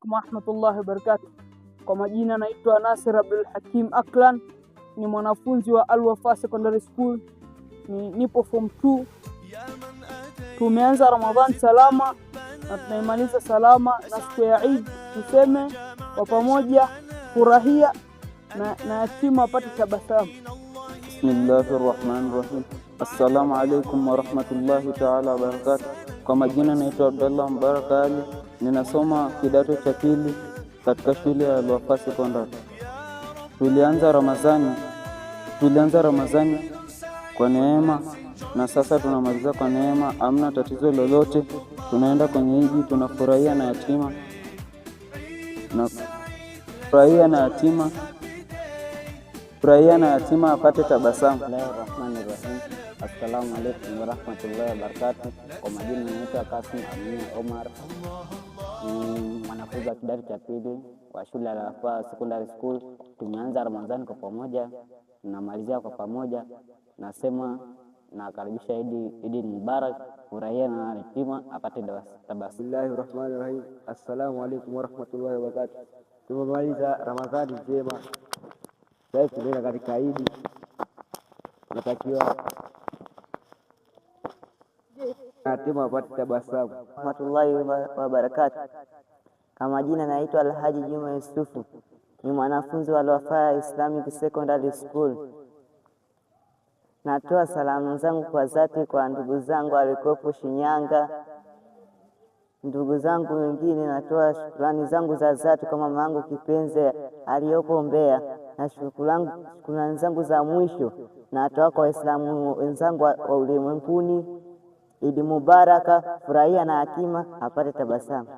alaikum warahmatullahi wabarakatuh. Kwa majina naitwa Nasir Abdul Hakim Aklan, ni mwanafunzi wa Al-Wafa Secondary School, nipo form 2. Tumeanza Ramadhan salama na tunaimaliza salama, na siku ya Eid tuseme kwa pamoja furahia na yatima apate tabasamu. Bismillahirrahmanirrahim. Assalamu alaikum warahmatullahi ta'ala wabarakatuh. Kwa majina naitwa Abdullah Mbarak Ali, ninasoma kidato cha pili katika shule ya Al-Wafa Secondary. Tulianza Ramadhani kwa neema na sasa tunamaliza kwa neema, hamna tatizo lolote. Tunaenda kwenye Eid, tunafurahia na yatima furahia na yatima apate tabasamu. Bismillahirrahmanirrahim. Assalamu alaikum warahmatullahi wabarakatuh. Kwa majina naitwa Kasim Amina Omar, ni mwanafunzi wa kidato cha pili wa shule ya Al-Wafa Secondary School. Tumeanza Ramadhani kwa pamoja, tunamalizia kwa pamoja. Nasema nakaribisha Eid Mubarak, furahia na yatima apate tabasamu. Bismillahirrahmanirrahim. Assalamu alaikum warahmatullahi wabarakatuh. Tumemaliza Ramadhani njema, sasa tunaenda katika Eid. Natakiwa yatima apate tabasamu. Rahmatullahi wabarakatuh. Kama jina naitwa Alhaji Juma Yusufu, ni mwanafunzi wa Al-Wafa Islamic Secondary School. Natoa salamu zangu kwa dhati kwa ndugu zangu walikopo Shinyanga, ndugu zangu wengine. Natoa shukrani zangu za dhati kwa mama yangu kipenzi aliyopo Mbeya, na shukrani zangu za mwisho natoa kwa Waislamu wenzangu wa ulimwenguni. Eid Mubaraka, furahia na yatima apate tabasamu.